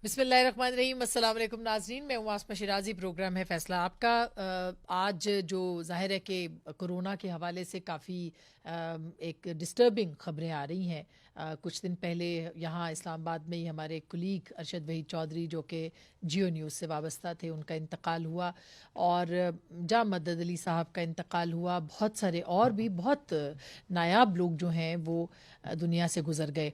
بسم اللہ الرحمن الرحیم. السلام علیکم ناظرین, میں آسمہ شیرازی. پروگرام ہے فیصلہ آپ کا. آج جو ظاہر ہے کہ کرونا کے حوالے سے کافی ایک ڈسٹربنگ خبریں آ رہی ہیں. کچھ دن پہلے یہاں اسلام آباد میں ہی ہمارے کلیگ ارشد وحید چودھری جو کہ جیو نیوز سے وابستہ تھے, ان کا انتقال ہوا, اور جاں مدد علی صاحب کا انتقال ہوا. بہت سارے اور بھی بہت نایاب لوگ جو ہیں وہ دنیا سے گزر گئے.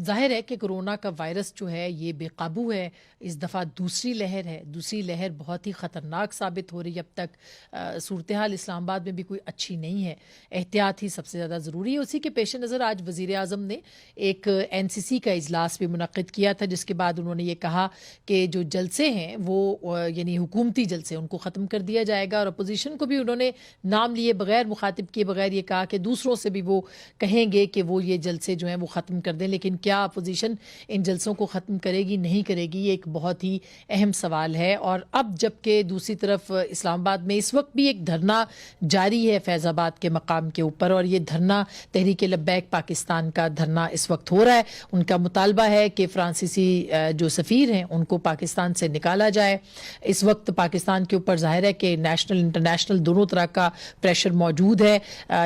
ظاہر ہے کہ کرونا کا وائرس جو ہے یہ بے قابو ہے. اس دفعہ دوسری لہر ہے. دوسری لہر بہت ہی خطرناک ثابت ہو رہی ہے. اب تک صورتحال اسلام آباد میں بھی کوئی اچھی نہیں ہے. احتیاط ہی سب سے زیادہ ضروری ہے. اسی کے پیش نظر آج وزیر اعظم نے ایک NCC کا اجلاس بھی منعقد کیا تھا, جس کے بعد انہوں نے یہ کہا کہ جو جلسے ہیں وہ یعنی حکومتی جلسے ان کو ختم کر دیا جائے گا. اور اپوزیشن کو بھی انہوں نے نام لیے بغیر, مخاطب کیے بغیر یہ کہا کہ دوسروں سے بھی وہ کہیں گے کہ وہ یہ جلسے جو ہیں وہ ختم کر دیں. لیکن کیا اپوزیشن ان جلسوں کو ختم کرے گی نہیں کرے گی, یہ ایک بہت ہی اہم سوال ہے. اور اب جبکہ دوسری طرف اسلام آباد میں اس وقت بھی ایک دھرنا جاری ہے فیض آباد کے مقام کے اوپر, اور یہ دھرنا تحریک لبیک پاکستان کا دھرنا اس وقت ہو رہا ہے. ان کا مطالبہ ہے کہ فرانسیسی جو سفیر ہیں ان کو پاکستان سے نکالا جائے. اس وقت پاکستان کے اوپر ظاہر ہے کہ نیشنل انٹرنیشنل دونوں طرح کا پریشر موجود ہے.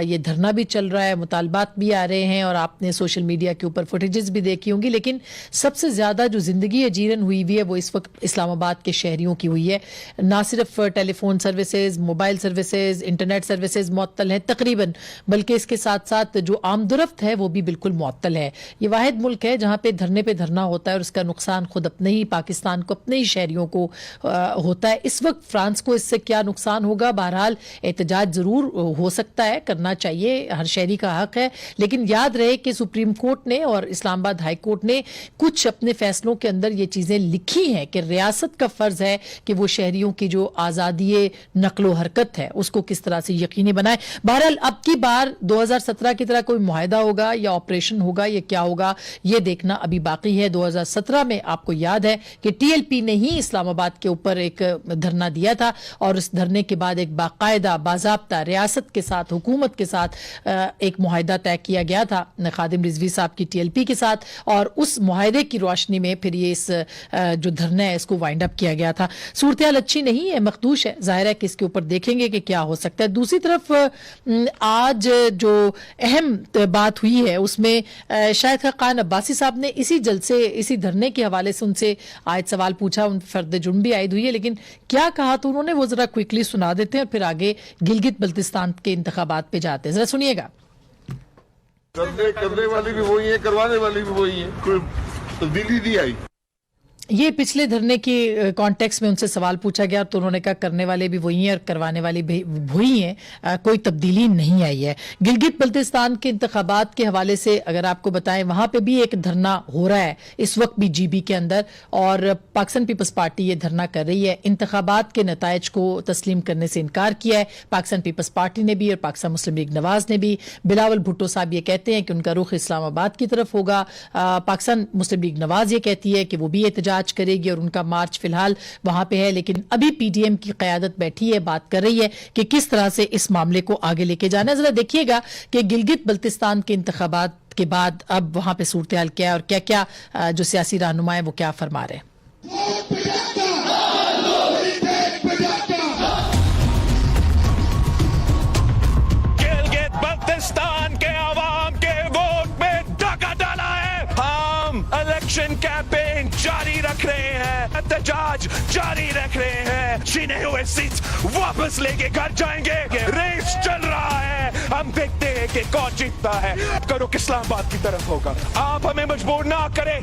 یہ دھرنا بھی چل رہا ہے, مطالبات بھی آ رہے ہیں, اور آپ نے سوشل میڈیا کے اوپر فوٹیجز بھی دیکھی ہوں گی. لیکن سب سے زیادہ جو زندگی اجیرن ہوئی ہے وہ اس وقت اسلام آباد کے شہریوں کی ہوئی ہے. نہ صرف telephone services, mobile services, internet services معطل ہیں تقریباً, بلکہ اس کے ساتھ ساتھ جو آمد و رفت ہے وہ بھی بالکل معطل ہے. یہ واحد ملک ہے جہاں پہ دھرنا ہوتا ہے, اور اس کا نقصان خود اپنے ہی پاکستان کو, اپنے ہی شہریوں کو ہوتا ہے. اس وقت فرانس کو اس سے کیا نقصان ہوگا؟ بہرحال احتجاج ضرور ہو سکتا ہے, کرنا چاہیے, ہر شہری کا حق ہے. لیکن یاد رہے کہ سپریم کورٹ نے اور اسلام آباد ہائی کورٹ نے کچھ اپنے فیصلوں کے اندر یہ چیزیں لکھی ہیں کہ ریاست کا فرض ہے کہ وہ شہریوں کی جو آزادی نقل و حرکت ہے اس کو کس طرح سے یقینی بنائے. بہرحال اب کی بار 2017 کی طرح کوئی معاہدہ ہوگا یا آپریشن ہوگا یا کیا ہوگا یہ دیکھنا ابھی باقی ہے. 2017 میں آپ کو یاد ہے کہ TLP نے ہی اسلام آباد کے اوپر ایک دھرنا دیا تھا, اور اس دھرنے کے بعد ایک باقاعدہ باضابطہ ریاست کے ساتھ, حکومت کے ساتھ ایک معاہدہ طے کیا گیا تھا خادم رضوی صاحب کی TLP کے ساتھ, اور اس معاہدے کی روشنی میں پھر یہ اس جو دھرنا ہے اس کو وائنڈ اپ کیا گیا تھا. صورتحال اچھی نہیں ہے, مخدوش ہے. ظاہر ہے کہ اس کے اوپر دیکھیں گے کہ کیا ہو سکتا ہے. دوسری طرف آج جو اہم بات ہوئی ہے اس میں شاہد خاقان عباسی صاحب نے اسی جلسے, اسی دھرنے کے حوالے سے ان سے آج سوال پوچھا. ان فرد جرم بھی عائد ہوئی ہے, لیکن کیا کہا تو انہوں نے وہ ذرا کوئکلی سنا دیتے ہیں, اور پھر آگے گلگت بلتستان کے انتخابات پہ جاتے ہیں. ذرا سنیے گا. کرنے والی بھی وہی ہے, کروانے والی بھی وہی ہے, کوئی تبدیلی نہیں آئی. یہ پچھلے دھرنے کی کانٹیکس میں ان سے سوال پوچھا گیا تو انہوں نے کہا کرنے والے بھی وہی ہیں اور کروانے والے بھی وہی ہیں, کوئی تبدیلی نہیں آئی ہے. گلگت بلتستان کے انتخابات کے حوالے سے اگر آپ کو بتائیں, وہاں پہ بھی ایک دھرنا ہو رہا ہے اس وقت بھی GB کے اندر, اور پاکستان پیپلز پارٹی یہ دھرنا کر رہی ہے. انتخابات کے نتائج کو تسلیم کرنے سے انکار کیا ہے پاکستان پیپلز پارٹی نے بھی اور پاکستان مسلم لیگ نواز نے بھی. بلاول بھٹو صاحب یہ کہتے ہیں کہ ان کا رخ اسلام آباد کی طرف ہوگا. پاکستان مسلم لیگ نواز یہ کہتی ہے کہ وہ بھی احتجاج کرے گی, اور ان کا مارچ فی الحال وہاں پہ ہے. لیکن ابھی PDM کی قیادت بیٹھی ہے, بات کر رہی ہے کہ کس طرح سے اس معاملے کو آگے لے کے جانا ہے. ذرا دیکھیے گا کہ گلگت بلتستان کے انتخابات کے بعد اب وہاں پہ صورتحال کیا ہے, اور کیا کیا جو سیاسی رہنما ہے وہ کیا فرما رہے ہیں. الیکشن کیمپین جاری رکھ رہے ہیں, احتجاج جاری رکھ رہے ہیں. چھینے ہوئے سیٹس واپس لے کے گھر جائیں گے. ریس چل رہا ہے, ہم دیکھتے ہیں کہ کون جیتتا ہے. کرو کہ اسلام آباد کی طرف ہوگا. آپ ہمیں مجبور نہ کریں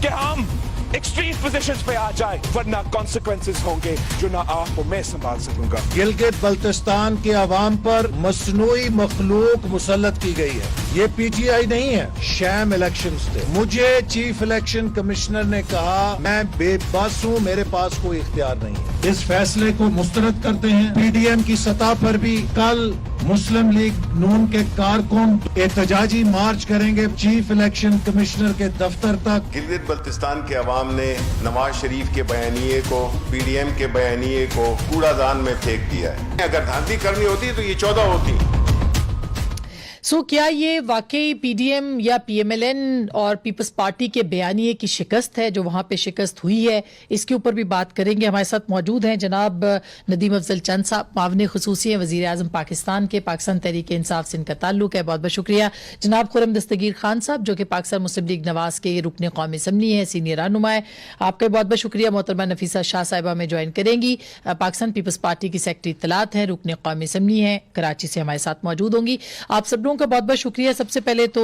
کہ ہم ایکسٹریم پوزیشنز پہ آ جائے, ورنہ کانسیکوینسز ہوں گے جو نہ آپ کو میں سنبھال سکوں گا. گلگت بلتستان کے عوام پر مصنوعی مخلوق مسلط کی گئی ہے. یہ PTI نہیں ہے, شام الیکشنز تھے. مجھے چیف الیکشن کمشنر نے کہا میں بے بس ہوں, میرے پاس کوئی اختیار نہیں ہے. اس فیصلے کو مسترد کرتے ہیں. PDM کی سطح پر بھی کل مسلم لیگ نون کے کارکن احتجاجی مارچ کریں گے چیف الیکشن کمشنر کے دفتر تک. گلگت بلتستان کے عوام نے نواز شریف کے بیانیے کو, PDM کے بیانیے کو کوڑا دان میں پھینک دیا ہے. اگر دھاندلی کرنی ہوتی تو یہ 14 ہوتی. सो क्या ये वाकई पीडीएम या पीएमएलएन और पीपल्स पार्टी के बयानिए की शिकस्त है जो वहां पे शिकस्त हुई है? इसके ऊपर भी बात करेंगे। हमारे साथ मौजूद हैं जनाब नदीम अफजल चंद साहब, मावने खुसूसी हैं वजीर आजम पाकिस्तान के, पाकिस्तान तहरीक इंसाफ से इनका ताल्लुक है। बहुत बहुत शुक्रिया। जनाब खुर्रम दस्तगीर खान साहब जो कि पाकिस्तान मुस्लिम लीग नवाज के रुकने कौमी असम्बली है, सीनियर रहनुमा है, आपका बहुत बहुत शुक्रिया। मोहतरमा नफीसा शाह साहिबा में ज्वाइन करेंगी, पाकिस्तान पीपल्स पार्टी की सेक्रेटरी इत्तलात हैं, रुकने कौमी असम्बली हैं, कराची से हमारे साथ मौजूद होंगी। आप सब लोगों का बहुत बहुत शुक्रिया। सबसे पहले तो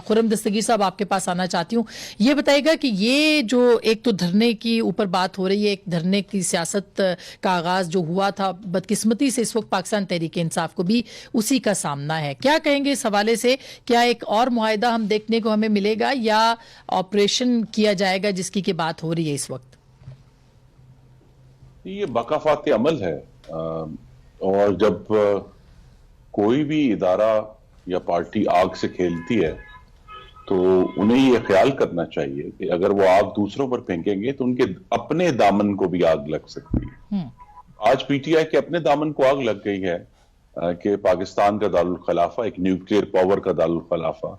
खुर्रम दस्तगीर साहब आपके पास आना चाहती हूँ, ये बताइएगा कि ये जो एक तो धरने की ऊपर बात हो रही है, एक धरने की सियासत का आगाज जो हुआ था, बदकिस्मती से इस वक्त पाकिस्तान तहरीक इंसाफ को भी उसी का सामना है। क्या कहेंगे इस हवाले से? क्या एक और मुआहिदा हम देखने को हमें मिलेगा या ऑपरेशन किया जाएगा जिसकी की बात हो रही है इस वक्त? ये बकाफात अमल है और जब कोई भी इदारा या पार्टी आग से खेलती है तो उन्हें ये ख्याल करना चाहिए कि अगर वो आग दूसरों पर फेंकेंगे तो उनके अपने दामन को भी आग लग सकती है। आज पीटीआई के अपने दामन को आग लग गई है कि पाकिस्तान का दारुल खिलाफा एक न्यूक्लियर पावर का दारुल खिलाफा,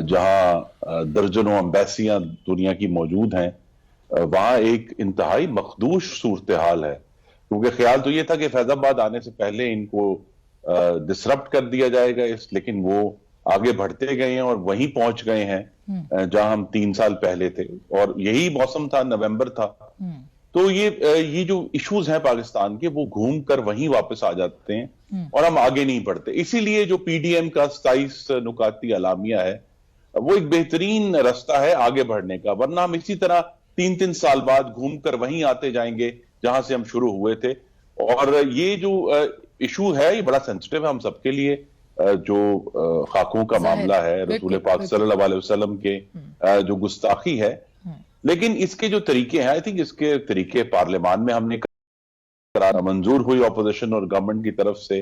जहां दर्जनों एम्बेसियां दुनिया की मौजूद हैं, वहां एक इंतहाई मखदूश सूरत हाल है। क्योंकि ख्याल तो ये था कि फैजाबाद आने से पहले इनको डिसरप्ट कर दिया जाएगा, लेकिन वो आगे बढ़ते गए हैं और वहीं पहुंच गए हैं जहां हम 3 साल पहले थे, और यही मौसम था, नवंबर था। तो ये जो इश्यूज हैं पाकिस्तान के, वो घूम कर वहीं वापस आ जाते हैं और हम आगे नहीं बढ़ते। इसीलिए जो पीडीएम का 27 नुकाती अलामिया है वो एक बेहतरीन रास्ता है आगे बढ़ने का, वरना हम इसी तरह 3-3 साल बाद घूम कर वहीं आते जाएंगे जहां से हम शुरू हुए थे। और ये जो इशू है ये बड़ा सेंसिटिव है हम सबके लिए, जो खाकों का मामला है, रसूल पाक सल्लल्लाहु अलैहि वसल्लम के जो गुस्ताखी है। लेकिन इसके जो तरीके हैं, आई थिंक इसके तरीके पार्लियामान में हमने मंजूर हुई ऑपोजिशन और गवर्नमेंट की तरफ से,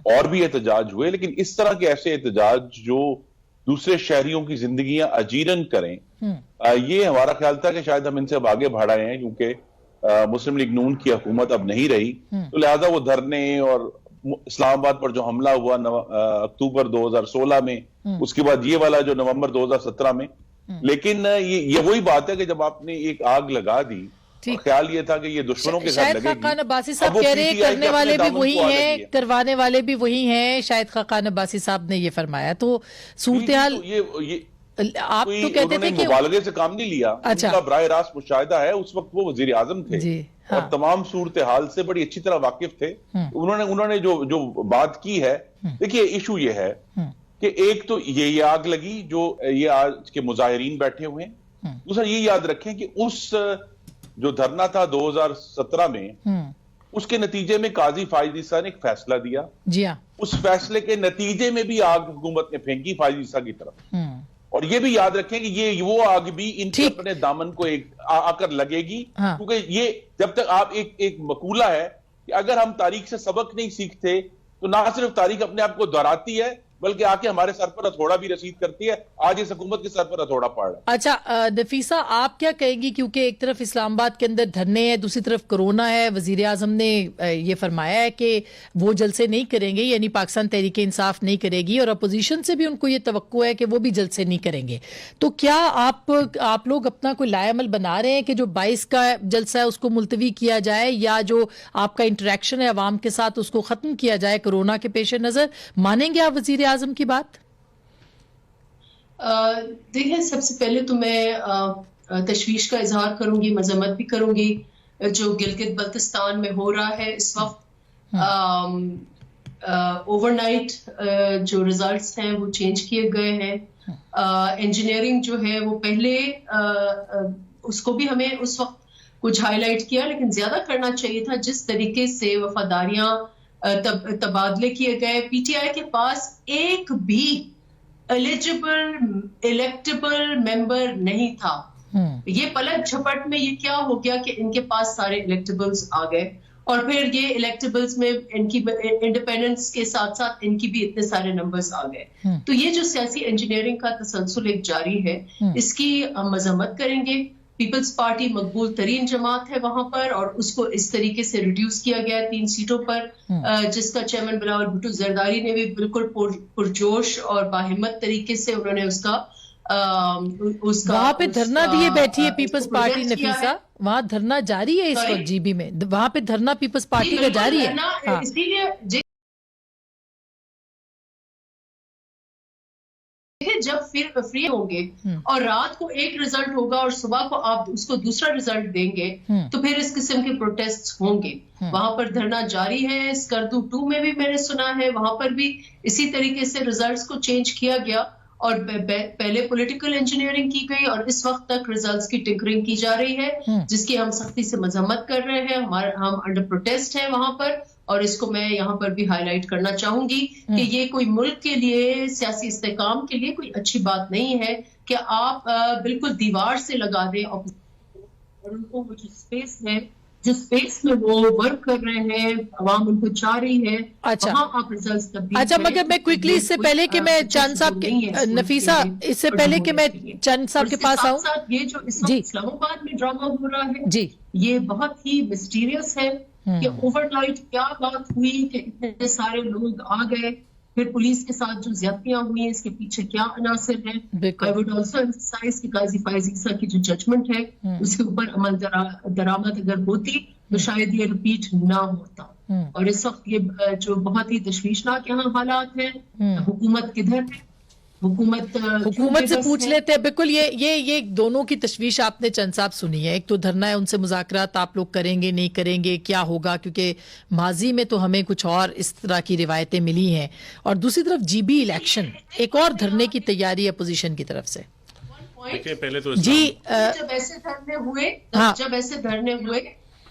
और भी एहतजाज हुए, लेकिन इस तरह के ऐसे एहतजाज जो दूसरे शहरियों की जिंदगियां अजीरन करें, ये हमारा ख्याल था कि शायद हम इनसे अब आगे बढ़ आए हैं, क्योंकि मुस्लिम लीग नून की हुकूमत अब नहीं रही, तो लिहाजा वो धरने और इस्लामाबाद पर जो हमला हुआ अक्टूबर 2016 में, उसके बाद ये वाला जो नवंबर 2017 में, लेकिन ये वही बात है कि जब आपने एक आग लगा दी, ख्याल ये था कि ये दुश्मनों के साथ लगेगी। खाकान अब्बासी साहब कह रहे हैं करने वाले भी वही हैं, करवाने वाले भी वही हैं, शायद खाकान अब्बासी साहब ने ये फरमाया। तो सूरत-ए-हाल आप तो कहते थे कि मुबालगे से काम नहीं लिया, अच्छा, उनका बराह रास्त मुशाहिदा है, उस वक्त वो वजीर आजम थे जी, हाँ, और तमाम सूरत हाल से बड़ी अच्छी तरह वाकिफ थे। उन्होंने जो बात की है, देखिए इशू ये है कि एक तो ये आग लगी जो ये आज के मुजाहिरीन बैठे हुए हैं, दूसरा ये याद रखें कि उस जो धरना था 2017 में, उसके नतीजे में काजी फाइज ईसा ने एक फैसला दिया जी, हाँ, उस फैसले के नतीजे में भी आग हुकूमत ने फेंकी फाइज ईसा की तरफ। और ये भी याद रखें कि ये वो आग भी इनके अपने दामन को एक आकर लगेगी, हाँ, क्योंकि ये जब तक आप एक मकूला है कि अगर हम तारीख से सबक नहीं सीखते तो ना सिर्फ तारीख अपने आप को दोहराती है बल्कि आके हमारे सर पर हथौड़ा भी रसीद करती है। आज इस हुकूमत के सर पर हथौड़ा पड़ रहा है। अच्छा नफीसा, आप क्या कहेंगी, क्योंकि एक तरफ इस्लामाबाद के अंदर धरने हैं, दूसरी तरफ कोरोना है, वजीर आजम ने ये फरमाया है कि वो जलसे नहीं करेंगे, यानी पाकिस्तान तहरीक इंसाफ नहीं करेगी, और अपोजिशन से भी उनको ये तवक्को है कि वो भी जलसे नहीं करेंगे। तो क्या आप लोग अपना कोई लाएमल बना रहे हैं कि जो 22 का जलसा है उसको मुलतवी किया जाए, या जो आपका इंटरेक्शन है अवाम के साथ उसको खत्म किया जाए कोरोना के पेश नजर? मानेंगे आप वजीर आजम की बात? देखिए, सबसे पहले तो मैं तशवीश का इजहार करूंगी, मजम्मत भी करूंगी जो गिलगित बल्तिस्तान में हो रहा है इस वक्त। ओवरनाइट जो रिजल्ट्स हैं वो चेंज किए गए हैं। इंजीनियरिंग जो है वो पहले उसको भी हमें उस वक्त कुछ हाईलाइट किया, लेकिन ज्यादा करना चाहिए था। जिस तरीके से वफादारियां तबादले किए गए, पीटीआई के पास एक भी एलिजिबल इलेक्टेबल मेंबर नहीं था। ये पलट झपट में ये क्या हो गया कि इनके पास सारे इलेक्टेबल्स आ गए, और फिर ये इलेक्टेबल्स में इनकी इंडिपेंडेंस के साथ साथ इनकी भी इतने सारे नंबर्स आ गए। तो ये जो सियासी इंजीनियरिंग का तसलसल एक जारी है, इसकी हम मजम्मत करेंगे। پیپلز پارٹی مقبول ترین جماعت ہے وہاں پر، اور اس کو اس طریقے سے ریڈیوس کیا گیا 3 سیٹوں پر، جس کا چیئرمین بلاول بھٹو زرداری نے بھی بالکل پرجوش اور باہمت طریقے سے انہوں نے اس کا وہاں پہ دھرنا دیے بیٹھی ہے پیپلز پارٹی نفیسہ، وہاں دھرنا جاری ہے اس وقت جی بی میں، وہاں پہ دھرنا پیپلز پارٹی کا جاری ہے. اسی لیے جب فری ہوں گے اور رات کو ایک رزلٹ ہوگا اور صبح کو آپ اس کو دوسرا رزلٹ دیں گے تو پھر اس قسم کے پروٹیسٹ ہوں گے. وہاں پر دھرنا جاری ہے. اسکردو 2 میں بھی میں نے سنا ہے وہاں پر بھی اسی طریقے سے ریزلٹس کو چینج کیا گیا اور پہلے پولیٹیکل انجینئرنگ کی گئی اور اس وقت تک ریزلٹس کی ٹنکرنگ کی جا رہی ہے، جس کی ہم سختی سے مذمت کر رہے ہیں. ہم انڈر پروٹیسٹ ہیں وہاں پر، اور اس کو میں یہاں پر بھی ہائی لائٹ کرنا چاہوں گی کہ یہ کوئی ملک کے لیے سیاسی استحکام کے لیے کوئی اچھی بات نہیں ہے کہ آپ بالکل دیوار سے لگا دیں اور ان کو وہ جو اسپیس میں وہ ورک کر رہے ہیں، عوام ان کو چاہ رہی ہے. اچھا مگر میں کوئکلی اس سے پہلے کہ میں چند صاحب نفیسہ اس سے پہلے کہ میں چند صاحب کے پاس آؤں، یہ جو اس وقت اسلام آباد میں ڈرامہ ہو رہا ہے جی یہ بہت ہی مسٹیریس ہے کہ اوور نائٹ کیا بات ہوئی کہ اتنے سارے لوگ آ گئے، پھر پولیس کے ساتھ جو زیادتیاں ہوئی ہیں اس کے پیچھے کیا عناصر ہیں. I would also emphasize کہ قاضی فائز عیسیٰ کی جو ججمنٹ ہے اس کے اوپر عمل درآمد اگر ہوتی تو شاید یہ رپیٹ نہ ہوتا. اور اس وقت یہ جو بہت ہی تشویشناک یہاں حالات ہیں، حکومت کدھر ہے؟ حکومت سے پوچھ لیتے ہیں. بالکل یہ دونوں کی تشویش آپ نے چند صاحب سنی ہے. ایک تو دھرنا ہے، ان سے مذاکرات آپ لوگ کریں گے نہیں کریں گے، کیا ہوگا، کیونکہ ماضی میں تو ہمیں کچھ اور اس طرح کی روایتیں ملی ہیں، اور دوسری طرف جی بی الیکشن ایک اور دھرنے کی تیاری ہے اپوزیشن کی طرف سے. پہلے تو جی جب ایسے دھرنے ہوئے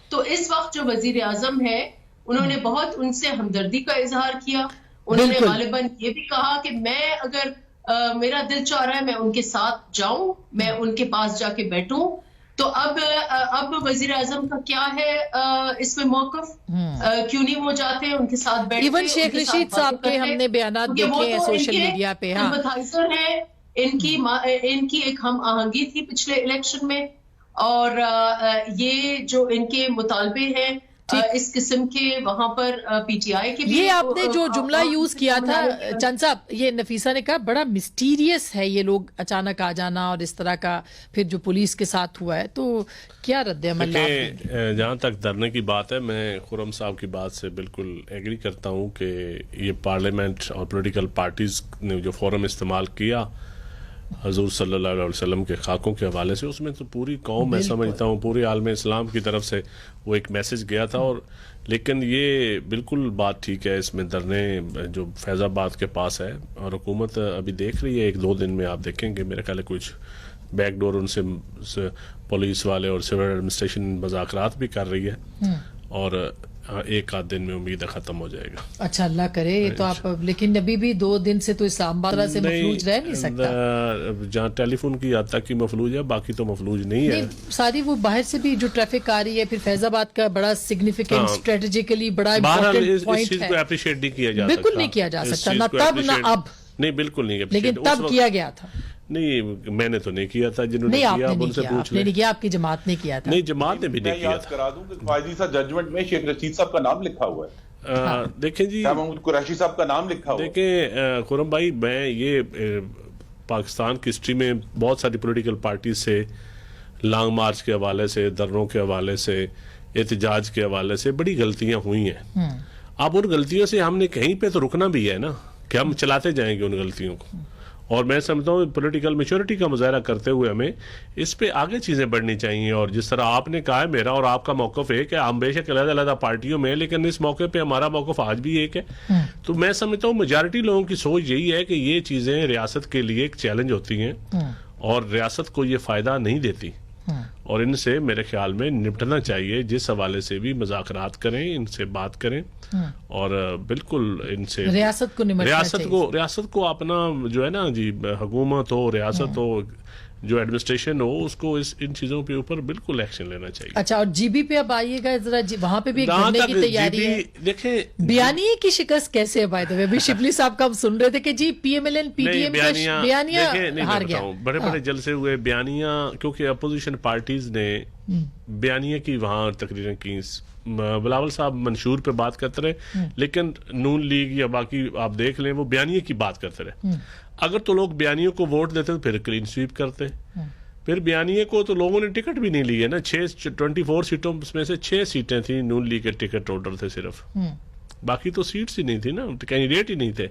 تو اس وقت جو وزیر اعظم ہے انہوں نے بہت ان سے ہمدردی کا اظہار کیا. انہوں نے غالباً یہ بھی کہا کہ میں اگر میرا دل چاہ رہا ہے میں ان کے ساتھ جاؤں، میں ان کے پاس جا کے بیٹھوں. تو اب وزیر اعظم کا کیا ہے اس میں موقف؟ کیوں نہیں وہ جاتے ہیں ان کے ساتھ بیٹھتے؟ ایون شیخ رشید صاحب کے ہم نے بیانات دیکھے ہیں سوشل میڈیا پہ. ان کی ایک ہم آہنگی تھی پچھلے الیکشن میں، اور یہ جو ان کے مطالبے ہیں اس قسم کے وہاں پر پی ٹی آئی کے بھی، یہ آپ نے جو جملہ یوز کیا تھا چند صاحب، یہ نفیسہ نے کہا بڑا مسٹیریس ہے یہ لوگ اچانک آ جانا اور اس طرح کا پھر جو پولیس کے ساتھ ہوا ہے، تو کیا رد عمل؟ جہاں تک دھرنے کی بات ہے، میں خرم صاحب کی بات سے بالکل ایگری کرتا ہوں کہ یہ پارلیمنٹ اور پولیٹیکل پارٹیز نے جو فورم استعمال کیا حضور صلی اللہ علیہ وسلم کے خاکوں کے حوالے سے، اس میں تو پوری قوم میں سمجھتا ہوں پوری عالم اسلام کی طرف سے وہ ایک میسج گیا تھا. اور لیکن یہ بالکل بات ٹھیک ہے، اس میں دھرنے جو فیض آباد کے پاس ہے اور حکومت ابھی دیکھ رہی ہے، 1-2 دن میں آپ دیکھیں گے میرے خیال ہے کچھ بیک ڈور ان سے پولیس والے اور سول ایڈمنسٹریشن مذاکرات بھی کر رہی ہے، اور 1-8 دن میں امید ہے ختم ہو جائے گا. اچھا اللہ کرے. یہ تو آپ لیکن ابھی بھی 2 دن سے تو اسلام آباد سے مفلوج رہ نہیں سکتا. جہاں ٹیلی فون کی حد تک کی مفلوج ہے، باقی تو مفلوج نہیں ہے. ساری وہ باہر سے بھی جو ٹریفک آ رہی ہے، پھر فیض آباد کا بڑا سگنیفیکنٹ اسٹریٹجیکلی بڑا امپورٹنٹ پوائنٹ ہے. اس چیز کو اپریشیٹ نہیں کیا جا سکتا، بالکل نہیں کیا جا سکتا، نہ تب نہ اب. نہیں بالکل نہیں، لیکن تب کیا گیا تھا. نہیں میں نے تو نہیں کیا تھا، جنہوں نے کیا اب ان سے پوچھ لیں. نہیں کیا، آپ کی جماعت نے کیا تھا. نہیں جماعت نے بھی نہیں کیا تھا. کرا دوں کہ فائزی صاحب ججمنٹ میں شیخ رشید صاحب کا نام لکھا ہوا ہے. دیکھیں جی، شاہ محمود قریشی صاحب کا نام لکھا ہوا ہے. دیکھیں خرم بھائی، میں یہ پاکستان کی ہسٹری میں بہت ساری پولیٹیکل پارٹیز سے لانگ مارچ کے حوالے سے، دھرنوں کے حوالے سے، احتجاج کے حوالے سے بڑی غلطیاں ہوئی ہیں. اب ان غلطیوں سے ہم نے کہیں پہ تو رکنا بھی ہے نا، کہ ہم چلاتے جائیں گے ان غلطیوں کو. اور میں سمجھتا ہوں پولیٹیکل میچورٹی کا مظاہرہ کرتے ہوئے ہمیں اس پہ آگے چیزیں بڑھنی چاہیے. اور جس طرح آپ نے کہا ہے، میرا اور آپ کا موقف ہے کہ ہم بے شک علیحدہ علیحدہ پارٹیوں میں، لیکن اس موقع پہ ہمارا موقف آج بھی ایک ہے. تو میں سمجھتا ہوں میجارٹی لوگوں کی سوچ یہی ہے کہ یہ چیزیں ریاست کے لیے ایک چیلنج ہوتی ہیں اور ریاست کو یہ فائدہ نہیں دیتی، اور ان سے میرے خیال میں نپٹنا چاہیے. جس حوالے سے بھی مذاکرات کریں، ان سے بات کریں، اور بالکل ان سے ریاست کو اپنا جو ہے نا جی، حکومت ہو، ریاست ہو، जो एडमिनिस्ट्रेशन हो उसको इन चीजों के ऊपर बिल्कुल एक्शन लेना चाहिए। अच्छा, और जीबी पे अब आइएगा जरा, वहां पे भी एक धरने की तैयारी है। देखें बयानिया की शिकस्त कैसे है? बाय द वे अभी शिबली साहब का हम सुन रहे थे कि जी पीएमएलएन पीटीएम का बयानिया हार गया। बड़े बड़े जलसे हुए बयानिया, क्योंकि अपोजिशन पार्टीज ने बयानिया की वहां तकरीरें की। बिलावल साहब मंशूर पे बात करते रहे, लेकिन नून लीग या बाकी आप देख लें वो बयानिया की बात करते रहे। अगर तो लोग बयानियों को वोट देते तो फिर क्लीन स्वीप करते। फिर बयानिया को तो लोगों ने टिकट भी नहीं लिए ना। 24 सीटों में से 6 सीटें थी नून लीग के टिकट होल्डर थे सिर्फ, बाकी तो सीट्स ही नहीं थी ना, कैंडिडेट ही नहीं थे।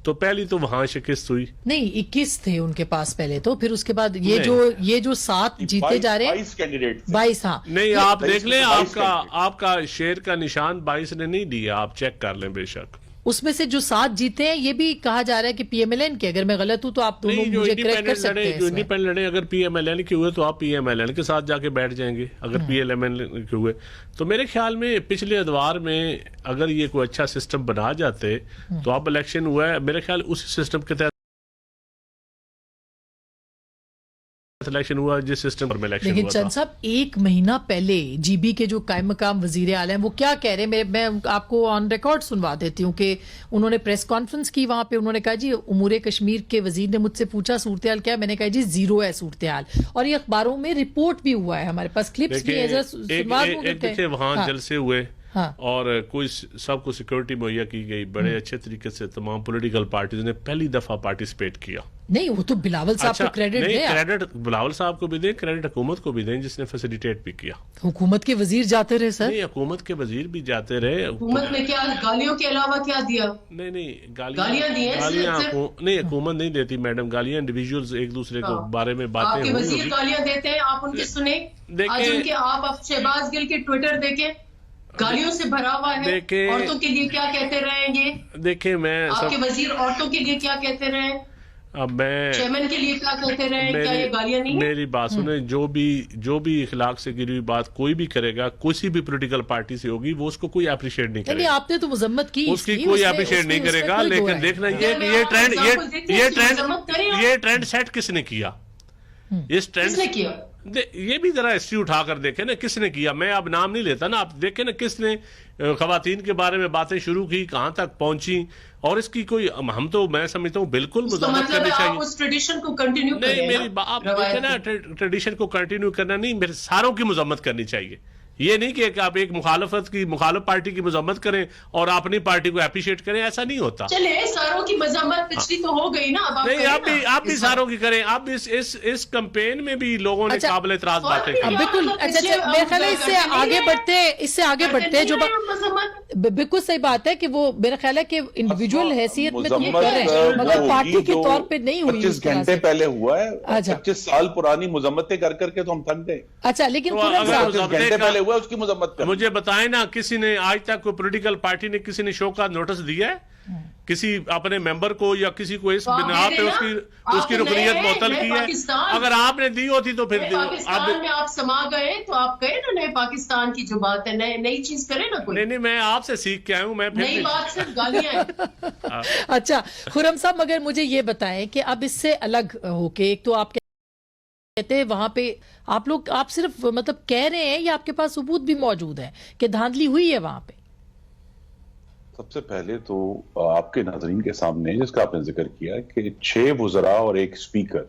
तो पहली तो वहां शिकस्त हुई। नहीं, 21 थे उनके पास पहले तो, फिर उसके बाद ये जो 7 जीते जा रहे हैं 22 कैंडिडेट 22। हाँ नहीं, आप देख लें, आपका शेर का निशान 22 ने नहीं दिया, आप चेक कर लें बेशक। उसमें से जो 7 जीते हैं ये भी कहा जा रहा है कि पीएमएलएन के। अगर मैं गलत हूं तो आप दोनों मुझे करेक्ट कर सकते हैं। जो इंडिपेंडेंट लड़े, अगर पीएमएलएन के हुए तो आप पीएमएलएन के साथ जाके बैठ जाएंगे। अगर पीएलएमएन के हुए तो मेरे ख्याल में पिछले अदवार में अगर ये कोई अच्छा सिस्टम बना जाते तो आप इलेक्शन हुआ है, मेरे ख्याल उसी सिस्टम के तहत इलेक्शन हुआ जिस सिस्टम पर इलेक्शन हुआ था। लेकिन चंद साहब, 1 महीना पहले जीबी के जो कायम मकाम वजीर आला हैं वो क्या कह रहे हैं? मैं आपको ऑन रिकॉर्ड सुनवा देती हूँ कि उन्होंने प्रेस कॉन्फ्रेंस की, वहां पे उन्होंने कहा जी उमूर कश्मीर के वजीर ने मुझसे पूछा सूरत हाल क्या है, मैंने कहा जी 0 है सूरत हाल, और ये अखबारों में रिपोर्ट भी हुआ है, हमारे पास क्लिप्स भी है। देखिए वहां जलसे हुए हाँ। और कोई सबको सिक्योरिटी मुहैया की गई, बड़े अच्छे तरीके से तमाम पॉलिटिकल पार्टीज ने पहली दफा पार्टिसिपेट किया। नहीं, वो तो बिलावल साहब को क्रेडिट दें। क्रेडिट बिलावल साहब को भी दें, क्रेडिट हुकूमत को भी दें जिसने फैसिलिटेट भी किया। हुकूमत के वजीर जाते रहे सर। नहीं, हुकूमत के वजीर भी जाते रहे। हुकूमत ने क्या गालियों के अलावा क्या दिया? नहीं, गालियां दी हैं। नहीं, हुकूमत नहीं देती मैडम गालियां, इंडिविजुअल्स एक दूसरे को बारे में बातें। आपके वजीर गालियां देते हैं, आप उनके सुने। आज उनके आप शहबाज गिल के ट्विटर देखें, गालियों से भरा हुआ है। औरतों के लिए क्या कहते रहेंगे? देखें, मैं आपके वजीर औरतों के लिए क्या कहते रहे? अब मैं चेयरमैन के लिए क्या कहते रहे? क्या ये गालियां नहीं? मेरी बात सुने, जो भी इखलाक से गिरी हुई बात कोई भी करेगा, किसी भी पॉलिटिकल पार्टी से होगी, वो उसको कोई अप्रिशिएट नहीं करेगा। आपने तो मजम्मत की, उसकी कोई अप्रिशिएट नहीं करेगा। लेकिन देखना ये ट्रेंड सेट किसने किया? इस ट्रेंड किया ये भी जरा हिस्ट्री उठाकर देखें ना, किसने किया। मैं अब नाम नहीं लेता ना, आप देखें ना किसने खवातीन के बारे में बातें शुरू की, कहां तक पहुंची, और इसकी कोई हम तो मैं समझता हूँ बिल्कुल मजम्मत करनी चाहिए। उस ट्रेडिशन को कंटिन्यू नहीं, मेरी आप देखें ना, ट्रेडिशन को कंटिन्यू करना नहीं, मेरे सारों की मजम्मत करनी चाहिए। ये नहीं कि आप एक मुखालिफ पार्टी की मजम्मत करें और अपनी पार्टी को एप्रिशिएट करें, ऐसा नहीं होता। चले सारों की मजम्मत पिछली तो हो गई ना, अब नहीं, आप भी सारों की करें। आप इस कैंपेन में भी लोगों ने काबिल एतराज बातें की। बिल्कुल। अच्छा, मेरे ख्याल है इससे आगे बढ़ते जो बिल्कुल सही बात है कि वो मेरा ख्याल है कि इंडिविजुअल हैसियत में तो ये कर रहे हैं, मगर पार्टी के तौर पे नहीं हुई। 25 घंटे पहले हुआ है। अच्छा, 25 साल पुरानी मजम्मतें कर करके तो हम थक गए। अच्छा, लेकिन 25 घंटे पहले हुआ उसकी मजम्मत कर। मुझे बताएं ना, किसी ने आज तक कोई पॉलिटिकल पार्टी ने किसी ने शो का नोटिस दिया है किसी अपने मेंबर को, या किसी को इस बिना पे उसकी रुकनीयत मुअत्तल की है? अगर आपने दी होती तो फिर पाकिस्तान में आप समा गए तो आप कहे ना नए पाकिस्तान की जो बात है, नई चीज करे ना कोई। नहीं, मैं आपसे सीख के आया हूँ। मैं नई बात सिर्फ गालियां हैं। अच्छा खुर्रम साहब, मगर मुझे ये बताएं कि अब इससे अलग होके, एक तो आप कहते हैं वहां पे आप सिर्फ मतलब कह रहे हैं या आपके पास सबूत भी मौजूद है कि धांधली हुई है वहां पे? सबसे पहले तो आपके नाज़रीन के सामने जिसका आपने जिक्र किया कि 6 वज़रा और 1 स्पीकर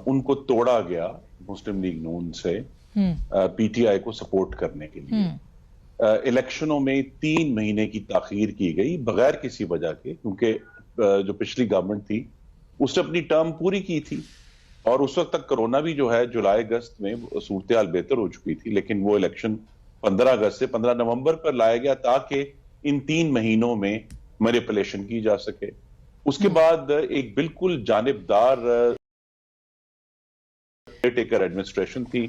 उनको तोड़ा गया मुस्लिम लीग नून से पीटीआई को सपोर्ट करने के लिए। इलेक्शनों में 3 महीने की ताखीर की गई बगैर किसी वजह के, क्योंकि जो पिछली गवर्नमेंट थी उसने अपनी टर्म पूरी की थी और उस वक्त तक कोरोना भी जो है जुलाई अगस्त में सूरत हाल बेहतर हो चुकी थी। लेकिन वो इलेक्शन 15 अगस्त से 15 नवंबर पर लाया गया ताकि इन 3 महीनों में मैनिपुलेशन की जा सके। उसके बाद एक बिल्कुल जानिबदार टेकर एडमिनिस्ट्रेशन थी,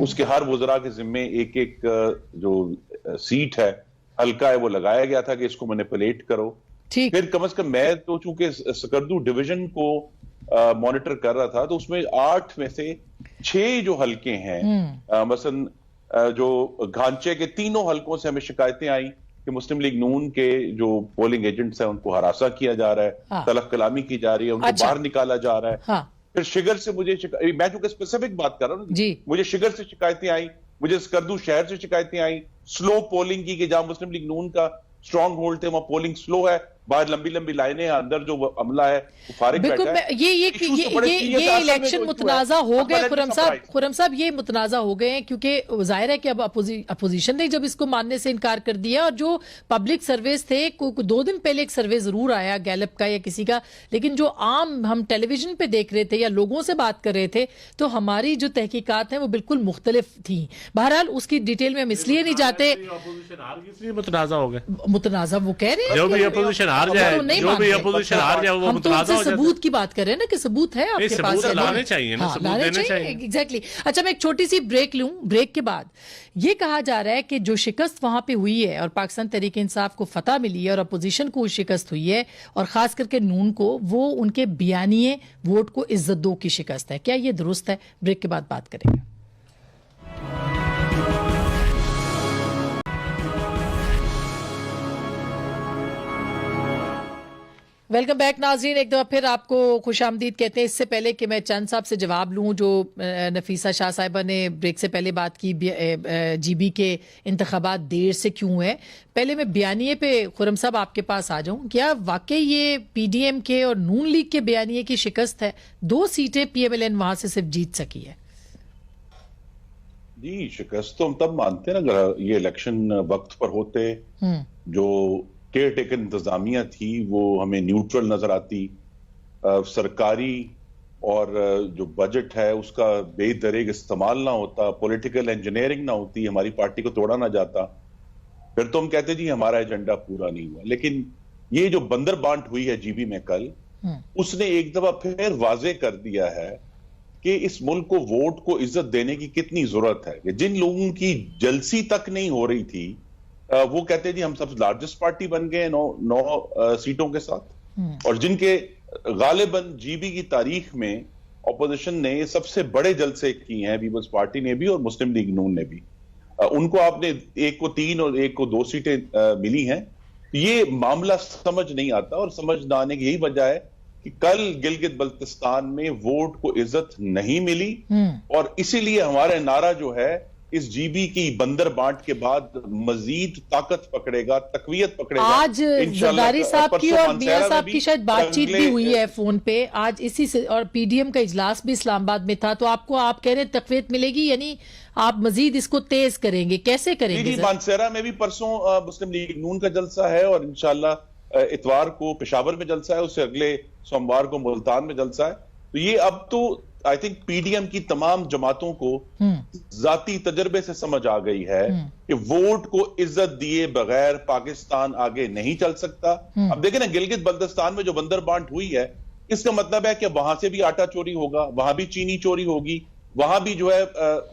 उसके हर वज़रा के जिम्मे एक जो सीट है, हल्का है, वो लगाया गया था कि इसको मैनिपुलेट करो। फिर कम से कम मैं तो चूंकि सकर्दू डिवीजन को मॉनिटर कर रहा था तो उसमें 8 में से 6 जो हल्के हैं, मसलन जो घांचे के 3 हल्कों से हमें शिकायतें आई कि मुस्लिम लीग नून के जो पोलिंग एजेंट्स हैं उनको हरासा किया जा रहा है, तलब कलामी की जा रही है, उनको बाहर निकाला जा रहा है। फिर शिगर से मुझे मैं चूंकि स्पेसिफिक बात कर रहा हूँ जी। मुझे शिगर से शिकायतें आई, मुझे स्कर्दू शहर से शिकायतें आई स्लो पोलिंग की, कि जहां मुस्लिम लीग नून का स्ट्रांग होल्ड थे वहां पोलिंग स्लो है, बाहर लंबी लंबी लाइनें, अंदर जो अमला है वो फारिग बिल्कुल। बैठा है। ये इलेक्शन मुतनाज़ा हो गए खुरम साहब, ये मुतनाज़ा हो गए हैं क्योंकि जाहिर है कि अब अपोजिशन ने जब इसको मानने से इनकार कर दिया, और जो पब्लिक सर्वेस थे 2 दिन पहले एक सर्वे जरूर आया गैलप का या किसी का, लेकिन जो आम हम टेलीविजन पे देख रहे थे या लोगों से बात कर रहे थे तो हमारी जो तहकीकात हैं वो बिल्कुल मुख्तलिफ थी। बहरहाल उसकी डिटेल में हम इसलिए नहीं जाते, मुतनाज़ा हो गए, मुतनाज़ा वो कह रहे हैं जो भी अपोजिशन हार जाए, जो भी अपोजिशन हार जाए वो हम तो मुतनाज़ा हो जाता है। सबूत की बात कर रहे हैं ना कि सबूत है आपके पास, सबूत लाने चाहिए ना, सबूत देने चाहिए। एग्जैक्टली। अच्छा, मैं एक छोटी सी ब्रेक लूं, ब्रेक के बाद ये कहा जा रहा है कि जो शिकस्त वहां पे हुई है और पाकिस्तान तहरीक इंसाफ को फतह मिली है और अपोजिशन को शिकस्त हुई है और खास करके नून को, वो उनके बयानिए वोट को इज्जत दो की शिकस्त है। क्या ये दुरुस्त है? ब्रेक के बाद बात करेंगे। वेलकम बैक नाज़रीन, एक दफ़ा फिर आपको खुश आमदीद कहते हैं। इससे पहले कि मैं चंद साहब से जवाब लूँ, जो नफीसा शाह साहिबा ने ब्रेक से पहले बात की जीबी के इंतखाबात देर से क्यों है, पहले मैं बयानिए पे खुरम साहब आपके पास आ जाऊँ। क्या वाकई ये पीडीएम के और नून लीग के बयानिए की शिकस्त है? 2 सीटें पीएमएलएन वहां से सिर्फ जीत सकी है। जी, शिकस्त तो हम तब मानते हैं ना अगर ये इलेक्शन वक्त पर होते, जो केयर टेकन इंतजामिया थी वो हमें न्यूट्रल नजर आती, सरकारी और जो बजट है उसका बेदरेग इस्तेमाल ना होता, पॉलिटिकल इंजीनियरिंग ना होती, हमारी पार्टी को तोड़ा ना जाता, फिर तो हम कहते जी हमारा एजेंडा पूरा नहीं हुआ। लेकिन ये जो बंदर बांट हुई है जीबी में कल, उसने एक दफा फिर वाजे कर दिया है कि इस मुल्क को वोट को इज्जत देने की कितनी जरूरत है। कि जिन लोगों की जलसी तक नहीं हो रही थी वो कहते हैं जी हम सबसे लार्जेस्ट पार्टी बन गए 9 सीटों के साथ, और जिनके गालिबन जीबी की तारीख में ऑपोजिशन ने सबसे बड़े जलसे किए हैं, पीपल्स पार्टी ने भी और मुस्लिम लीग नून ने भी, उनको आपने एक को 3 और एक को 2 सीटें मिली हैं। ये मामला समझ नहीं आता, और समझ ना आने की यही वजह है कि कल गिलगित बल्तिस्तान में वोट को इज्जत नहीं मिली, और इसीलिए हमारा नारा जो है इस जीबी की बंदर बांट के बाद मजीद ताकत पकड़ेगा, तकवीयत पकड़ेगा। आज जरदारी साहब की और मियां साहब की शायद बातचीत भी हुई है फोन पे आज इसी से, और पीडीएम का इजलास भी इस्लामाबाद में था, तो आपको आप कह रहे हैं तकवीयत मिलेगी, यानी आप मजीद इसको तेज करेंगे, कैसे करेंगे? मानसेरा में भी परसों मुस्लिम लीग नून का जलसा है, और इंशाल्लाह इतवार को पेशावर में जलसा है, उससे अगले सोमवार को मुल्तान में जलसा है। तो ये अब तो आई थिंक पीडीएम की तमाम जमातों को जाती तजर्बे से समझ आ गई है कि वोट को इज्जत दिए बगैर पाकिस्तान आगे नहीं चल सकता। अब देखें ना, गिलगित बल्तिस्तान में जो बंदर बांट हुई है, इसका मतलब है कि वहां से भी आटा चोरी होगा, वहां भी चीनी चोरी होगी, वहां भी जो है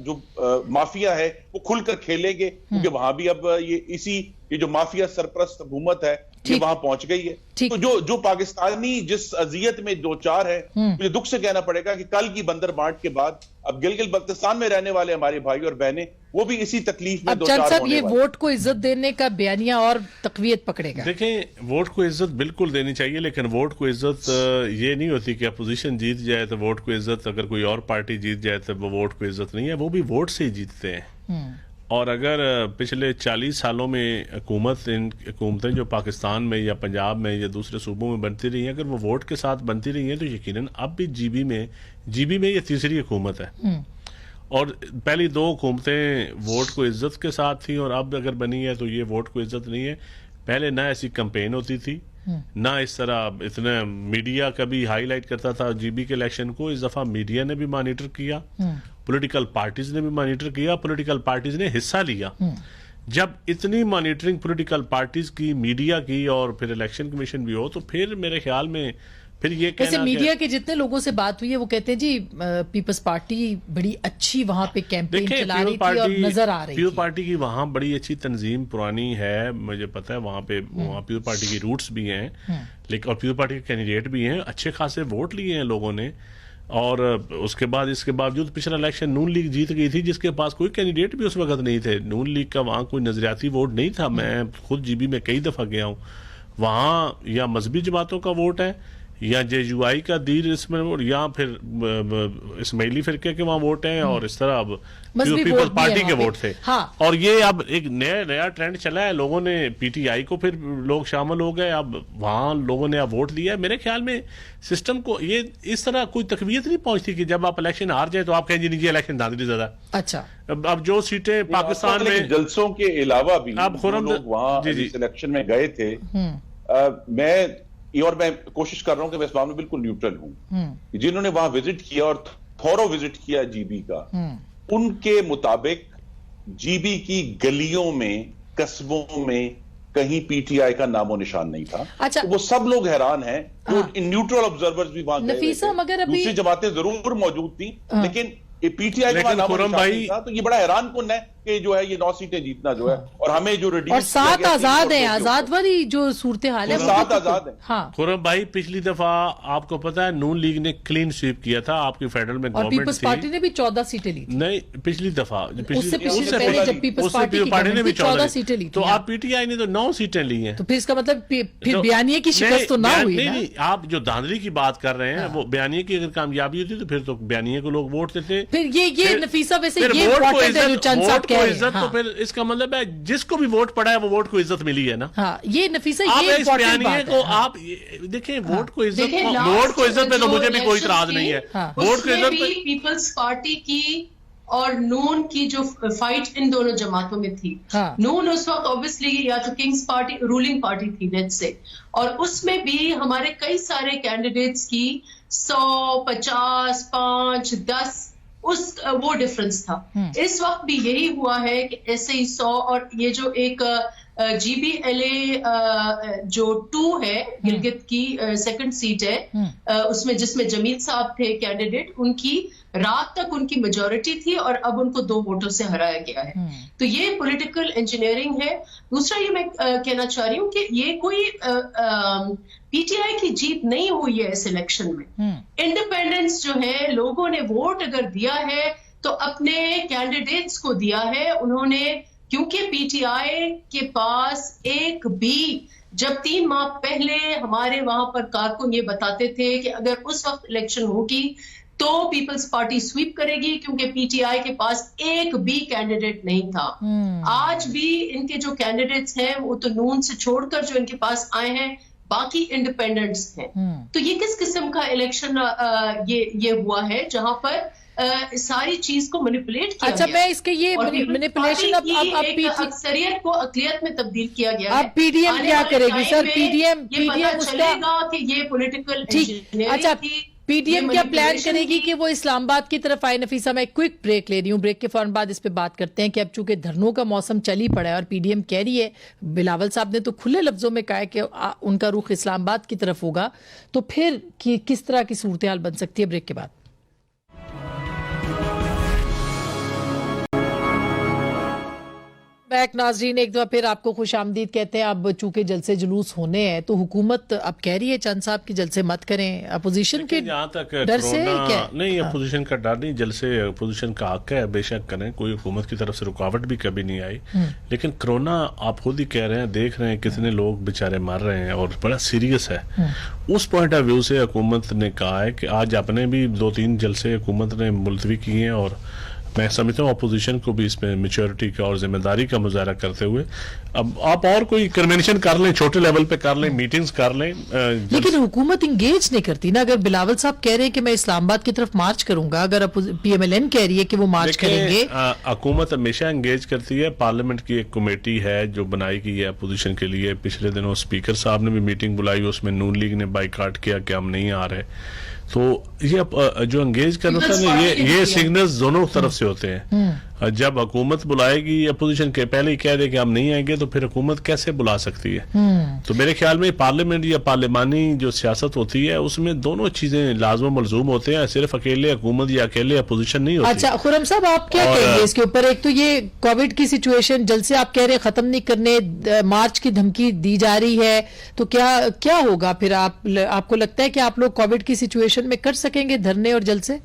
जो माफिया है वो खुलकर खेलेंगे, क्योंकि वहां भी अब ये जो माफिया सरप्रस्त हुकूमत है ये वहां पहुंच गई है। तो जो पाकिस्तानी जिस अजियत में 2-4 है, मुझे दुख से कहना पड़ेगा कि कल की बंदर बांट के बाद अब गिलगित बल्तिस्तान में रहने वाले हमारे भाई और बहनें वो भी इसी तकलीफ में 2-4 होने ये वोट को इज्जत देने का बयानिया और तकवीयत पकड़ेगा। देखें, वोट को इज्जत बिल्कुल देनी चाहिए, लेकिन वोट को इज्जत ये नहीं होती कि अपोजिशन जीत जाए तो वोट को इज्जत, अगर कोई और पार्टी जीत जाए तो वो वोट को इज्जत नहीं है, वो भी वोट से ही जीतते हैं। और अगर पिछले 40 सालों में हुकूमतें जो पाकिस्तान में या पंजाब में या दूसरे सूबों में बनती रही हैं, अगर वो वोट के साथ बनती रही हैं तो यकीनन अब भी जीबी में ये तीसरी हुकूमत है। और पहली 2 हुकूमतें वोट को इज्जत के साथ थी, और अब अगर बनी है तो ये वोट को इज्जत नहीं है। पहले ना ऐसी कैंपेन होती थी, ना इस तरह इतना मीडिया कभी हाईलाइट करता था जीबी के इलेक्शन को। इस दफा मीडिया ने भी मॉनिटर किया, पॉलिटिकल पार्टीज ने भी मॉनिटर किया, पॉलिटिकल पार्टीज ने हिस्सा लिया। जब इतनी मॉनिटरिंग पॉलिटिकल पार्टीज की, मीडिया की और फिर इलेक्शन कमीशन भी हो, तो फिर मेरे ख्याल में फिर ये वैसे मीडिया के जितने लोगों से बात हुई है वो कहते हैं जी पीपल्स पार्टी बड़ी अच्छी वहां पे कैंपेन चला रही थी और नजर आ रही थी। पीपल्स पार्टी की वहां बड़ी अच्छी तंजीम पुरानी है, मुझे पता है वहां पीपल्स पार्टी की रूट्स भी हैं, लेकिन और पीपल्स पार्टी के कैंडिडेट भी हैं, अच्छे खासे वोट लिए हैं लोगों ने। और उसके बाद इसके बावजूद पिछला इलेक्शन नून लीग जीत गई थी, जिसके पास कोई कैंडिडेट भी उस वक्त नहीं थे। नून लीग का वहां कोई नजरियाती वोट नहीं था। मैं खुद जीबी में कई दफा गया हूँ, वहां या मजहबी जमातों का वोट है یا JUI کا دیر اس میں یا پھر اسماعیلی فرقے کے وہاں ووٹ ہیں اور اس طرح اب پیپلز پارٹی کے ووٹ تھے. اور یہ اب ایک نیا ٹرینڈ چلا ہے, لوگوں نے PTI کو پھر لوگ شامل ہو گئے, اب وہاں لوگوں نے اب ووٹ دیا ہے. میرے خیال میں سسٹم کو یہ اس طرح کوئی تقویت نہیں پہنچتی کہ جب آپ الیکشن ہار جائیں تو آپ کہیں جی الیکشن دھاندلی زیادہ. اچھا, اب جو سیٹیں پاکستان میں جلسوں کے علاوہ بھی آپ لوگ وہاں الیکشن میں گئے تھے, میں کوشش کر رہا ہوں کہ میں اس معاملے میں بالکل نیوٹرل ہوں, جنہوں نے وہاں وزٹ کیا اور تھورو وزٹ کیا GB کا, ان کے مطابق GB کی گلیوں میں قصبوں میں کہیں PTI کا نام و نشان نہیں تھا. اچھا, وہ سب لوگ حیران ہیں, نیوٹرل آبزرورز بھی وہاں گئے تھے, دوسری جماعتیں ضرور موجود تھیں لیکن PTI کا نام و نشان نہیں تھا. تو یہ بڑا حیران کن ہے کہ جو ہے یہ 9 سیٹیں جیتنا جو ہے, اور ہمیں جو ریڈیوس اور 7 آزاد ہیں, آزاد والی جو صورتحال ہے 7 آزاد ہیں. ہاں خرم بھائی, پچھلی دفعہ آپ کو پتا ہے نون لیگ نے کلین سویپ کیا تھا, آپ کی فیڈرل میں اور پیپلز پارٹی نے بھی 14 سیٹیں لی. نہیں, پچھلی دفعہ اس سے پہلے جب پیپلز پارٹی نے بھی 14 سیٹیں لی, تو آپ PTI نے تو 9 سیٹیں لی ہیں. تو پھر اس کا مطلب پھر بیانیے کی شکست تو نہ ہوئی. نہیں, آپ جو دھاندلی کی بات کر رہے ہیں وہ بیانیے کی اگر کامیابی ہوتی تو پھر تو بیانیے کو لوگ ووٹ دیتے. پھر یہ نفیسہ ویسے یہ امپورٹنٹ ہے جو چند صاحب کہہ رہے ہیں. تو پھر اس کا مطلب ہے جس کو بھی ووٹ پڑا ہے وہ ووٹ کو عزت ملی ہے نا. ہاں, یہ نفیسہ یہ امپورٹنٹ بات ہے. آپ دیکھیں ووٹ کو عزت پہ تو مجھے بھی کوئی اعتراض نہیں ہے. ووٹ کو عزت پہ پیپلز پارٹی کی اور نون کی جو فائٹ ان دونوں جماعتوں میں تھی, نون اس وقت اوبیسلی یا تو کنگز پارٹی رولنگ پارٹی تھی لیٹس سے, اور اس میں بھی ہمارے کئی سارے کینڈیڈیٹس کی 100, 50, 5, 10 وہ ڈفرنس تھا. اس وقت بھی یہی ہوا ہے کہ ایسے ہی 100, اور یہ جو ایک GBLA جو 2 ہے گلگت کی سیکنڈ سیٹ ہے, اس میں جس میں جمیل صاحب تھے کینڈیڈیٹ, ان کی رات تک ان کی میجورٹی تھی اور اب ان کو 2 ووٹوں سے ہرایا گیا ہے. تو یہ پولیٹیکل انجینئرنگ ہے. دوسرا یہ میں کہنا چاہ رہی ہوں کہ یہ کوئی PTI کی جیت نہیں ہوئی ہے اس الیکشن میں. انڈیپینڈنس جو ہے, لوگوں نے ووٹ اگر دیا ہے تو اپنے کینڈیڈیٹس کو دیا ہے. انہوں نے, کیونکہ PTI کے پاس ایک بھی, جب 3 ماہ پہلے ہمارے وہاں پر کارکن یہ بتاتے تھے کہ اگر اس وقت الیکشن ہوگی تو پیپلز پارٹی سویپ کرے گی, کیونکہ PTI کے پاس ایک بھی کینڈیڈیٹ نہیں تھا. آج بھی ان کے جو کینڈیڈیٹس ہیں وہ تو نون سے چھوڑ کر جو ان کے پاس آئے ہیں باقی انڈیپینڈنٹس ہیں. تو یہ کس قسم کا الیکشن یہ ہوا ہے جہاں پر ساری چیز کو مینیپولیٹ کیا گیا. اچھا, میں اس کے یہ مینیپولیشن اب اکثریت کو اقلیت میں تبدیل کیا گیا ہے. اب PDM کیا کرے گی سر؟ PDM چلے گا کہ یہ پولیٹیکل انجینئرنگ. اچھا, PDM کیا پلان کرے گی کہ وہ اسلام آباد کی طرف آئے؟ نفیسہ, میں ایک کوئک بریک لے رہی ہوں, بریک کے فوراً بعد اس پہ بات کرتے ہیں کہ اب چونکہ دھرنوں کا موسم چل ہی پڑا ہے اور PDM کہہ رہی ہے, بلاول صاحب نے تو کھلے لفظوں میں کہا ہے کہ ان کا رخ اسلام آباد کی طرف ہوگا, تو پھر کس طرح کی صورتحال بن سکتی ہے؟ بریک کے بعد. بیک ناظرین, ایک دفعہ پھر آپ کو خوش آمدید کہتے ہیں. اب چونکہ جلسے جلوس ہونے ہیں تو حکومت اب کہہ رہی ہے چند صاحب کی جلسے مت کریں, اپوزیشن کے ڈر سے نہیں, اپوزیشن کا ڈر نہیں, جلسے اپوزیشن کا حق ہے, بے شک کریں, کوئی حکومت کی طرف سے رکاوٹ بھی کبھی نہیں آئی. لیکن کرونا آپ خود ہی کہہ رہے ہیں, دیکھ رہے ہیں کتنے لوگ بےچارے مر رہے ہیں اور بڑا سیریس ہے. اس پوائنٹ آف ویو سے حکومت نے کہا ہے کہ آج اپنے بھی 2-3 جلسے حکومت نے ملتوی کیے ہیں, اور میں سمجھتا ہوں اپوزیشن کو بھی اس میں میچورٹی کا اور ذمہ داری کا مظاہرہ کرتے ہوئے اب آپ اور کوئی کنونشن کر لیں, چھوٹے لیول پہ کر لیں, میٹنگز کر لیں. لیکن حکومت انگیج نہیں کرتی نا. اگر بلاول صاحب کہہ رہے ہیں کہ میں اسلام آباد کی طرف مارچ کروں گا, اگر PMLN کہہ رہی ہے کہ وہ مارچ کریں گے, حکومت ہمیشہ انگیج کرتی ہے. پارلیمنٹ کی ایک کمیٹی ہے جو بنائی گئی ہے اپوزیشن کے لیے. پچھلے دنوں اسپیکر صاحب نے بھی میٹنگ بلائی, اس میں نون لیگ نے بائیکاٹ کیا کہ ہم نہیں آ رہے. تو یہ جو انگیج کرنا تھا یہ سگنلز دونوں طرف سے ہوتے ہیں. جب حکومت بلائے گی اپوزیشن کے پہلے ہی کہہ دے کہ ہم نہیں آئیں گے تو پھر حکومت کیسے بلا سکتی ہے؟ تو میرے خیال میں پارلیمنٹ یا پارلیمانی جو سیاست ہوتی ہے اس میں دونوں چیزیں لازم و ملزوم ہوتے ہیں, صرف اکیلے حکومت یا اکیلے اپوزیشن نہیں ہوتی. اچھا خرم صاحب, آپ کیا کہیں گے اس کے اوپر؟ ایک تو یہ کووڈ کی سچویشن, جلد سے آپ کہہ رہے ختم نہیں کرنے, مارچ کی دھمکی دی جا رہی ہے, تو کیا ہوگا پھر؟ آپ کو لگتا ہے کہ آپ لوگ کووڈ کی سچویشن میں کر سکیں گے دھرنے اور جلسے؟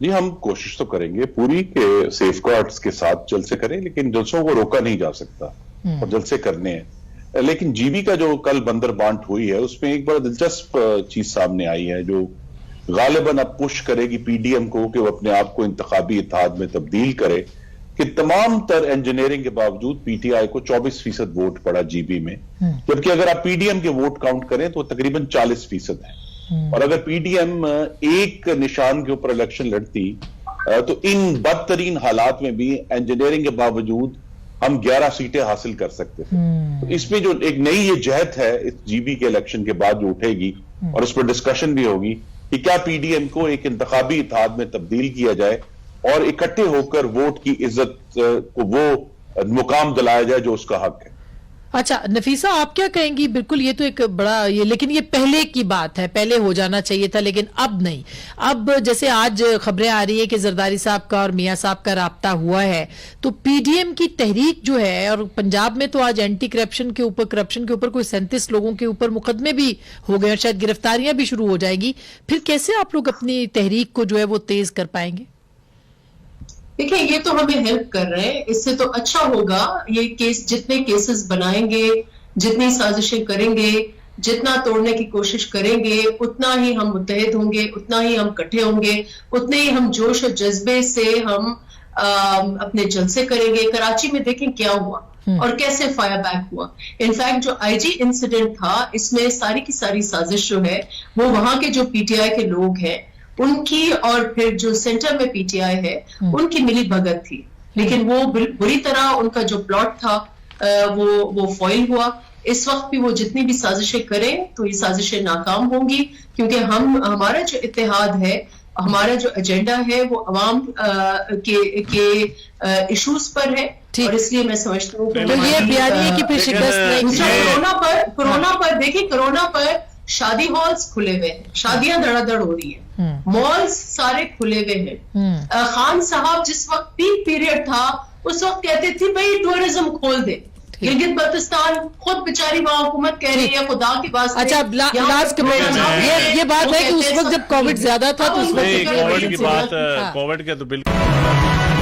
نہیں, ہم کوشش تو کریں گے پوری کہ سیف گارڈز کے ساتھ جلسے کریں, لیکن جلسوں کو روکا نہیں جا سکتا اور جلسے کرنے ہیں. लेकिन जीबी का जो कल बंदर बांट हुई है उसमें एक बड़ा दिलचस्प चीज सामने आई है जो गालिबन अब पुश करेगी पीडीएम को कि वो अपने आप को इंतखाबी इत्तेहाद में तब्दील करे कि तमाम तर इंजीनियरिंग के बावजूद पीटीआई को 24% वोट पड़ा जीबी में, जबकि अगर आप पीडीएम के वोट काउंट करें तो तकरीबन 40% है। और अगर पीडीएम एक निशान के ऊपर इलेक्शन लड़ती तो इन बदतरीन हालात में भी इंजीनियरिंग के बावजूद हम 11 सीटें हासिल कर सकते थे। तो इसमें जो एक नई ये जहद है इस जीबी के इलेक्शन के बाद जो उठेगी और उस पर डिस्कशन भी होगी कि क्या पीडीएम को एक इंतखाबी इत्तेहाद में तब्दील किया जाए और इकट्ठे होकर वोट की इज्जत को वो मुकाम दिलाया जाए जो उसका हक है। अच्छा नफीसा, आप क्या कहेंगी? बिल्कुल ये तो एक बड़ा लेकिन ये पहले की बात है, पहले हो जाना चाहिए था, लेकिन अब नहीं। अब जैसे आज खबरें आ रही है कि जरदारी साहब का और मियां साहब का राब्ता हुआ है, तो पीडीएम की तहरीक जो है, और पंजाब में तो आज एंटी करप्शन के ऊपर कोई 37 लोगों के ऊपर मुकदमे भी हो गए और शायद गिरफ्तारियां भी शुरू हो जाएगी। फिर कैसे आप लोग अपनी तहरीक को जो है वो तेज कर पाएंगे? देखिए, ये तो हमें हेल्प कर रहे हैं, इससे तो अच्छा होगा। ये केस जितने केसेस बनाएंगे, जितनी साजिशें करेंगे, जितना तोड़ने की कोशिश करेंगे, उतना ही हम मुत्तहिद होंगे, उतना ही हम इकट्ठे होंगे, उतने ही हम जोश और जज्बे से हम अपने जलसे करेंगे। कराची में देखें क्या हुआ और कैसे फायर बैक हुआ। इनफैक्ट जो आईजी इंसिडेंट था, इसमें सारी की सारी साजिश जो है वो वहां के जो पीटीआई के लोग हैं उनकी, और फिर जो सेंटर में पीटीआई है उनकी मिली भगत थी। लेकिन वो बुरी तरह उनका जो प्लॉट था वो फॉइल हुआ। इस वक्त भी वो जितनी भी साजिशें करें तो ये साजिशें नाकाम होंगी, क्योंकि हमारा जो इत्तेहाद है, हमारा जो एजेंडा है वो अवाम के इश्यूज पर है। और इसलिए मैं समझती हूँ तो ये बयानी है कि फिर शिकस्त नहीं। कोरोना पर देखिए, कोरोना पर शादी हॉल्स खुले हुए हैं, शादियां धड़ाधड़ हो रही है, मॉल्स सारे खुले हुए हैं। खान साहब जिस वक्त पीक पीरियड था उस वक्त कहते थे भाई टूरिज्म खोल दे। गिलगित बल्तिस्तान खुद बेचारी वहां हुकूमत कह रही है खुदा के वास्ते। अच्छा, लास्ट कमेंट, ये बात है कि उस वक्त जब कोविड ज्यादा था तो उस वक्त कोविड की बात, कोविड के तो बिल्कुल